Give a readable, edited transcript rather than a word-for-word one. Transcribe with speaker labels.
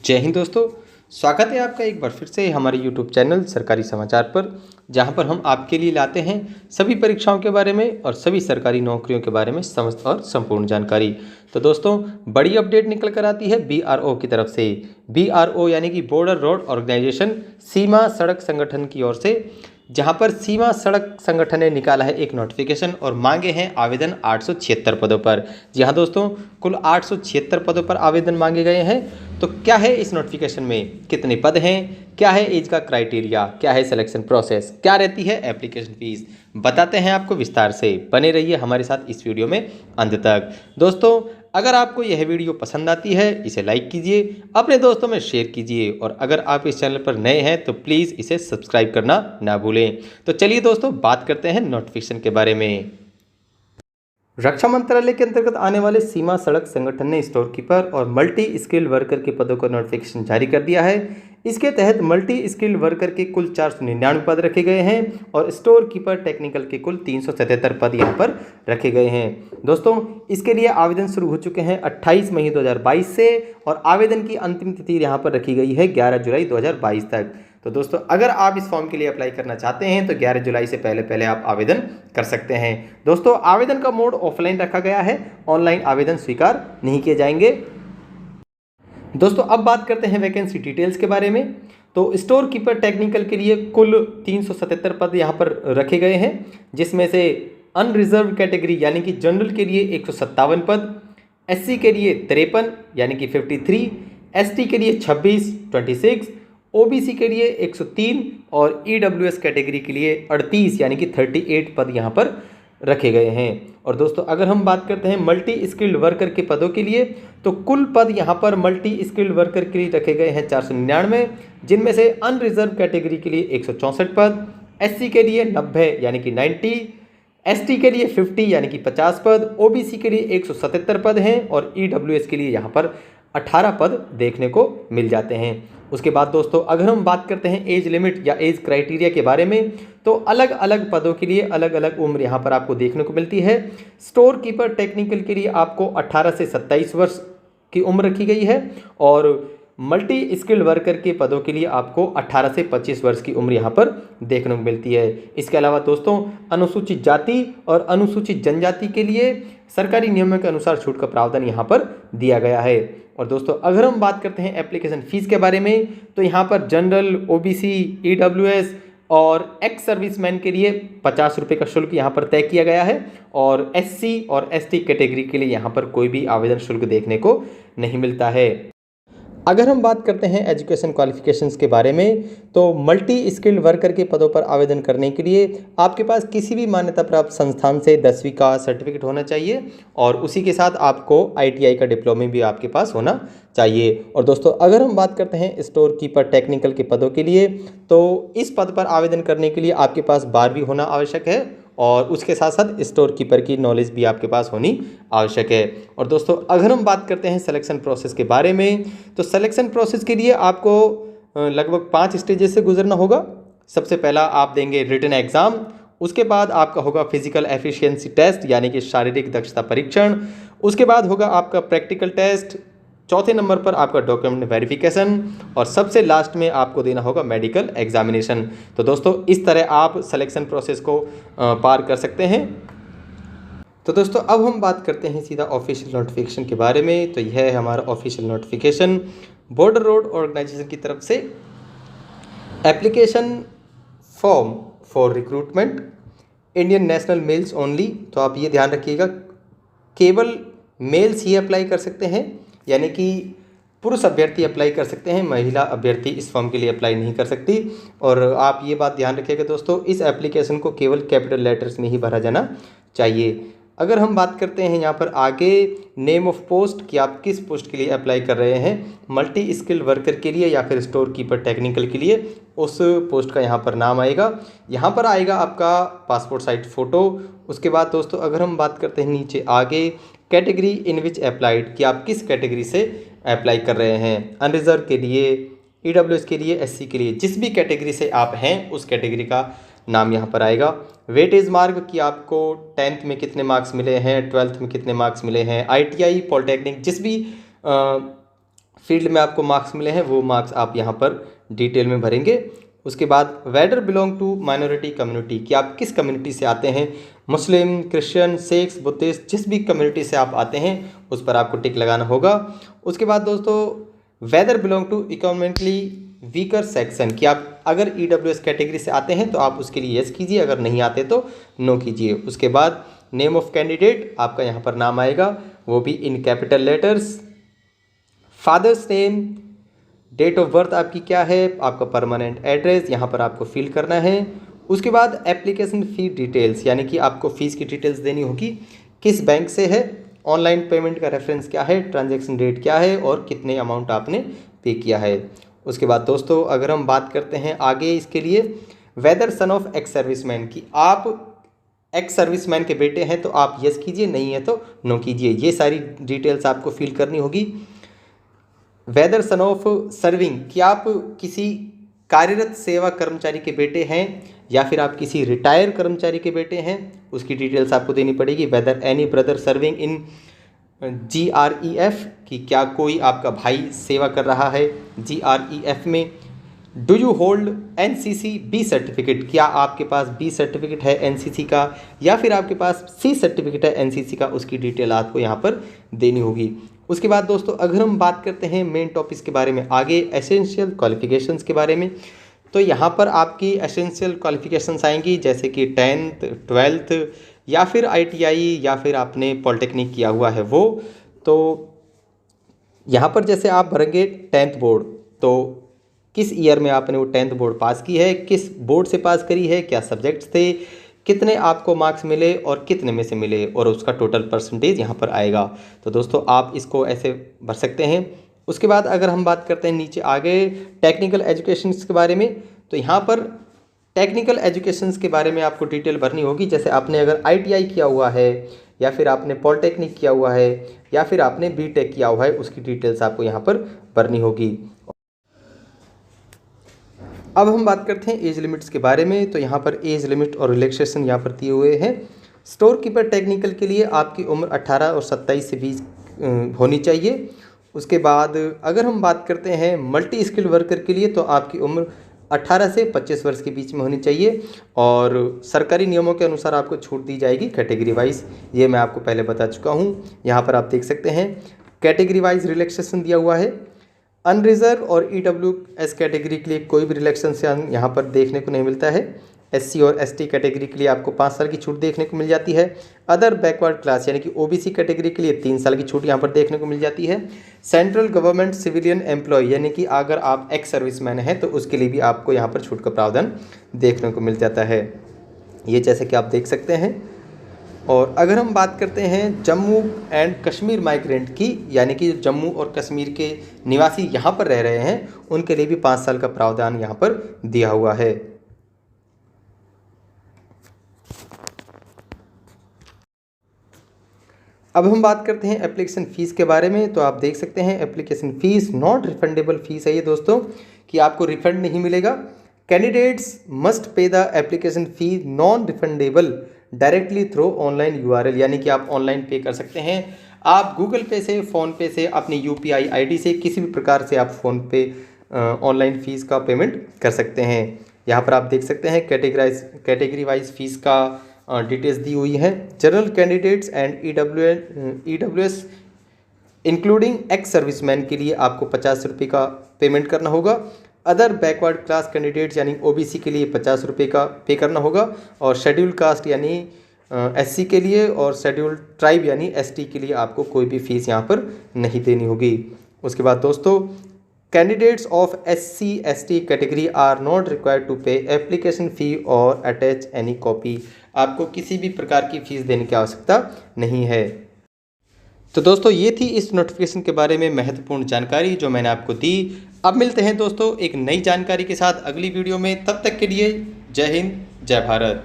Speaker 1: जय हिंद दोस्तों। स्वागत है आपका एक बार फिर से हमारे YouTube चैनल सरकारी समाचार पर, जहां पर हम आपके लिए लाते हैं सभी परीक्षाओं के बारे में और सभी सरकारी नौकरियों के बारे में समस्त और संपूर्ण जानकारी। तो दोस्तों, बड़ी अपडेट निकल कर आती है BRO की तरफ से। BRO यानी कि बॉर्डर रोड ऑर्गेनाइजेशन, सीमा सड़क संगठन की ओर से, जहां पर सीमा सड़क संगठन ने निकाला है एक नोटिफिकेशन और मांगे हैं आवेदन 876 पदों पर। जी हाँ दोस्तों, कुल 876 पदों पर आवेदन मांगे गए हैं। तो क्या है इस नोटिफिकेशन में, कितने पद हैं, क्या है एज का क्राइटेरिया, क्या है सिलेक्शन प्रोसेस, क्या रहती है एप्लीकेशन फीस, बताते हैं आपको विस्तार से। बने रहिए हमारे साथ इस वीडियो में अंत तक। दोस्तों, अगर आपको यह वीडियो पसंद आती है इसे लाइक कीजिए, अपने दोस्तों में शेयर कीजिए और अगर आप इस चैनल पर नए हैं तो प्लीज़ इसे सब्सक्राइब करना ना भूलें। तो चलिए दोस्तों, बात करते हैं नोटिफिकेशन के बारे में। रक्षा मंत्रालय के अंतर्गत आने वाले सीमा सड़क संगठन ने स्टोर कीपर और मल्टी स्किल वर्कर के पदों का नोटिफिकेशन जारी कर दिया है। इसके तहत मल्टी स्किल वर्कर के कुल 499 पद रखे गए हैं और स्टोर कीपर टेक्निकल के कुल 377 पद यहां पर रखे गए हैं। दोस्तों, इसके लिए आवेदन शुरू हो चुके हैं 28 मई 2022 से और आवेदन की अंतिम तिथि यहां पर रखी गई है 11 जुलाई 2022 तक। तो दोस्तों, अगर आप इस फॉर्म के लिए अप्लाई करना चाहते हैं तो 11 जुलाई से पहले आप आवेदन कर सकते हैं। दोस्तों, आवेदन का मोड ऑफलाइन रखा गया है, ऑनलाइन आवेदन स्वीकार नहीं किए जाएंगे। दोस्तों, अब बात करते हैं वैकेंसी डिटेल्स के बारे में। तो स्टोर कीपर टेक्निकल के लिए कुल 377 पद यहाँ पर रखे गए हैं, जिसमें से अनरिजर्व कैटेगरी यानी कि जनरल के लिए 157 पद, SC के लिए 53 यानी कि 53, ST के लिए 26 OBC के लिए 103 और EWS कैटेगरी के लिए 38 यानी कि 38 पद यहाँ पर रखे गए हैं। और दोस्तों, अगर हम बात करते हैं मल्टी स्किल्ड वर्कर के पदों के लिए, तो कुल पद यहाँ पर मल्टी स्किल्ड वर्कर के लिए रखे गए हैं 499, जिनमें से अनरिजर्व कैटेगरी के लिए 164 पद, SC के लिए 90 यानी कि 90, ST के लिए 50 यानी कि 50 पद, OBC के लिए 177 पद हैं और EWS के लिए यहाँ पर 18 पद देखने को मिल जाते हैं। उसके बाद दोस्तों, अगर हम बात करते हैं एज लिमिट या एज क्राइटेरिया के बारे में, तो अलग अलग पदों के लिए अलग अलग उम्र यहाँ पर आपको देखने को मिलती है। स्टोर कीपर टेक्निकल के लिए आपको 18 से 27 वर्ष की उम्र रखी गई है और मल्टी स्किल्ड वर्कर के पदों के लिए आपको 18 से 25 वर्ष की उम्र यहाँ पर देखने को मिलती है। इसके अलावा दोस्तों, अनुसूचित जाति और अनुसूचित जनजाति के लिए सरकारी नियमों के अनुसार छूट का प्रावधान यहाँ पर दिया गया है। और दोस्तों, अगर हम बात करते हैं एप्लीकेशन फ़ीस के बारे में, तो यहाँ पर जनरल, OBC, EWS और एक्स सर्विसमैन के लिए 50 रुपये का शुल्क यहाँ पर तय किया गया है और SC और ST कैटेगरी के लिए यहाँ पर कोई भी आवेदन शुल्क देखने को नहीं मिलता है। अगर हम बात करते हैं एजुकेशन क्वालिफिकेशंस के बारे में, तो मल्टी स्किल्ड वर्कर के पदों पर आवेदन करने के लिए आपके पास किसी भी मान्यता प्राप्त संस्थान से 10वीं का सर्टिफिकेट होना चाहिए और उसी के साथ आपको ITI का डिप्लोमा भी आपके पास होना चाहिए। और दोस्तों, अगर हम बात करते हैं स्टोर कीपर टेक्निकल के पदों के लिए, तो इस पद पर आवेदन करने के लिए आपके पास 12वीं होना आवश्यक है और उसके साथ साथ स्टोर कीपर की नॉलेज भी आपके पास होनी आवश्यक है। और दोस्तों, अगर हम बात करते हैं सिलेक्शन प्रोसेस के बारे में, तो सिलेक्शन प्रोसेस के लिए आपको लगभग 5 स्टेजेस से गुजरना होगा। सबसे पहला आप देंगे रिटन एग्ज़ाम, उसके बाद आपका होगा फिजिकल एफिशिएंसी टेस्ट यानी कि शारीरिक दक्षता परीक्षण, उसके बाद होगा आपका प्रैक्टिकल टेस्ट, चौथे नंबर पर आपका डॉक्यूमेंट वेरिफिकेशन और सबसे लास्ट में आपको देना होगा मेडिकल एग्जामिनेशन। तो दोस्तों, इस तरह आप सिलेक्शन प्रोसेस को पार कर सकते हैं। तो दोस्तों, अब हम बात करते हैं सीधा ऑफिशियल नोटिफिकेशन के बारे में। तो यह है हमारा official notification border road organisation की तरफ से। Application form for recruitment Indian national males only. तो आप ये ध्यान रखिएगा, केवल मेल्स ही अप्लाई कर सकते हैं, यानी कि पुरुष अभ्यर्थी अप्लाई कर सकते हैं, महिला अभ्यर्थी इस फॉर्म के लिए अप्लाई नहीं कर सकती। और आप ये बात ध्यान रखिएगा दोस्तों, इस एप्लीकेशन को केवल कैपिटल लेटर्स में ही भरा जाना चाहिए। अगर हम बात करते हैं यहाँ पर आगे नेम ऑफ पोस्ट कि आप किस पोस्ट के लिए अप्लाई कर रहे हैं, मल्टी स्किल्ड वर्कर के लिए या फिर स्टोर कीपर टेक्निकल के लिए, उस पोस्ट का यहाँ पर नाम आएगा। यहाँ पर आएगा आपका पासपोर्ट साइज फ़ोटो। उसके बाद दोस्तों, अगर हम बात करते हैं नीचे आगे कैटेगरी इन विच अप्लाइड कि आप किस कैटेगरी से अप्लाई कर रहे हैं, अनरिजर्व के लिए, EWS के लिए, SC के लिए, जिस भी कैटेगरी से आप हैं उस कैटेगरी का नाम यहाँ पर आएगा। वेटेज मार्क कि आपको 10th में कितने मार्क्स मिले हैं, 12th में कितने मार्क्स मिले हैं, ITI, पॉलिटेक्निक, जिस भी फील्ड में आपको मार्क्स मिले हैं वो मार्क्स आप यहाँ पर डिटेल में भरेंगे। उसके बाद whether belong to minority community, कि आप किस कम्युनिटी से आते हैं, मुस्लिम, क्रिश्चियन, सिख्स, बुद्धिस्ट, जिस भी कम्युनिटी से आप आते हैं उस पर आपको टिक लगाना होगा। उसके बाद दोस्तों whether belong to economically weaker section, कि आप अगर EWS कैटेगरी से आते हैं तो आप उसके लिए यस कीजिए, अगर नहीं आते तो नो कीजिए। उसके बाद नेम ऑफ कैंडिडेट, आपका यहाँ पर नाम आएगा वो भी in capital letters. Father's name, date of birth आपकी क्या है, आपका परमानेंट एड्रेस यहाँ पर आपको फिल करना है। उसके बाद एप्लीकेशन फ़ी डिटेल्स, यानी कि आपको फ़ीस की डिटेल्स देनी होगी, किस बैंक से है, ऑनलाइन पेमेंट का रेफरेंस क्या है, ट्रांजैक्शन डेट क्या है और कितने अमाउंट आपने पे किया है। उसके बाद दोस्तों अगर हम बात करते हैं आगे इसके लिए whether son of ex serviceman, कि आप एक्स सर्विसमैन के बेटे हैं तो आप यस कीजिए, नहीं है तो नो कीजिए। ये सारी डिटेल्स आपको फिल करनी होगी। वेदर सन ऑफ सर्विंग, कि आप किसी कार्यरत सेवा कर्मचारी के बेटे हैं या फिर आप किसी रिटायर कर्मचारी के बेटे हैं, उसकी डिटेल्स आपको देनी पड़ेगी। Whether any brother serving in GREF, कि क्या कोई आपका भाई सेवा कर रहा है GREF में। Do you hold NCC B certificate, क्या आपके पास B सर्टिफिकेट है NCC का या फिर आपके पास C सर्टिफिकेट है NCC का, उसकी डिटेल आपको यहाँ पर देनी होगी। उसके बाद दोस्तों अगर हम बात करते हैं मेन टॉपिक्स के बारे में आगे, एसेंशियल क्वालिफिकेशंस के बारे में, तो यहाँ पर आपकी एसेंशियल क्वालिफिकेशंस आएंगी जैसे कि 10th 12th या फिर ITI या फिर आपने पॉलिटेक्निक किया हुआ है वो। तो यहाँ पर जैसे आप भरेंगे 10th बोर्ड, तो किस ईयर में आपने वो 10th बोर्ड पास की है, किस बोर्ड से पास करी है, क्या सब्जेक्ट्स थे, कितने आपको मार्क्स मिले और कितने में से मिले, और उसका टोटल परसेंटेज यहाँ पर आएगा। तो दोस्तों आप इसको ऐसे भर सकते हैं। उसके बाद अगर हम बात करते हैं नीचे आगे टेक्निकल एजुकेशन के बारे में, तो यहाँ पर टेक्निकल एजुकेशन के बारे में आपको डिटेल भरनी होगी। जैसे आपने अगर ITI किया हुआ है या फिर आपने पॉलिटेक्निक किया हुआ है या फिर आपने BTech किया हुआ है, उसकी डिटेल्स आपको यहाँ पर भरनी होगी। अब हम बात करते हैं एज लिमिट्स के बारे में, तो यहाँ पर एज लिमिट और रिलैक्सेशन यहाँ पर दिए हुए हैं। स्टोर कीपर टेक्निकल के लिए आपकी उम्र 18 और 27 से 20 होनी चाहिए। उसके बाद अगर हम बात करते हैं मल्टी स्किल वर्कर के लिए, तो आपकी उम्र 18 से 25 वर्ष के बीच में होनी चाहिए और सरकारी नियमों के अनुसार आपको छूट दी जाएगी कैटेगरी वाइज, ये मैं आपको पहले बता चुका हूँ। यहाँ पर आप देख सकते हैं कैटेगरी वाइज रिलैक्सेशन दिया हुआ है। अनरिजर्व और EWS कैटेगरी के लिए कोई भी रिलैक्सेशन यहाँ पर देखने को नहीं मिलता है। SC और ST कैटेगरी के लिए आपको 5 साल की छूट देखने को मिल जाती है। अदर बैकवर्ड क्लास यानी कि OBC कैटेगरी के लिए 3 साल की छूट यहाँ पर देखने को मिल जाती है। सेंट्रल गवर्नमेंट सिविलियन एम्प्लॉय यानी कि अगर आप एक्स सर्विसमैन हैं तो उसके लिए भी आपको यहाँ पर छूट का प्रावधान देखने को मिल जाता है, ये जैसे कि आप देख सकते हैं। और अगर हम बात करते हैं जम्मू एंड कश्मीर माइग्रेंट की, यानी कि जम्मू और कश्मीर के निवासी यहाँ पर रह रहे हैं, उनके लिए भी 5 साल का प्रावधान यहाँ पर दिया हुआ है। अब हम बात करते हैं एप्लीकेशन फ़ीस के बारे में, तो आप देख सकते हैं application fees not refundable fees है ये दोस्तों, कि आपको रिफंड नहीं मिलेगा। Candidates must pay the application fee non refundable directly through online URL, यानी कि आप ऑनलाइन पे कर सकते हैं। आप गूगल पे से, फ़ोनपे से, अपनी UPI ID से, किसी भी प्रकार से आप फ़ोन पे ऑनलाइन फ़ीस का पेमेंट कर सकते हैं। यहाँ पर आप देख सकते हैं कैटेगरी वाइज फ़ीस का डिटेल्स दी हुई है। General candidates and EWS including ex serviceman के लिए आपको 50 रुपये का पेमेंट करना होगा। अदर बैकवर्ड क्लास कैंडिडेट्स यानी OBC के लिए 50 रुपये का पे करना होगा, और शेड्यूल कास्ट यानी SC के लिए और शेड्यूल ट्राइब यानी ST के लिए आपको कोई भी फ़ीस यहाँ पर नहीं देनी होगी। उसके बाद दोस्तों candidates of SC ST category are not required to pay application fee और अटैच एनी कॉपी, आपको किसी भी प्रकार की फ़ीस देने की आवश्यकता नहीं है। तो दोस्तों ये थी इस नोटिफिकेशन के बारे में महत्वपूर्ण जानकारी जो मैंने आपको दी। अब मिलते हैं दोस्तों एक नई जानकारी के साथ अगली वीडियो में, तब तक के लिए जय हिंद जय भारत।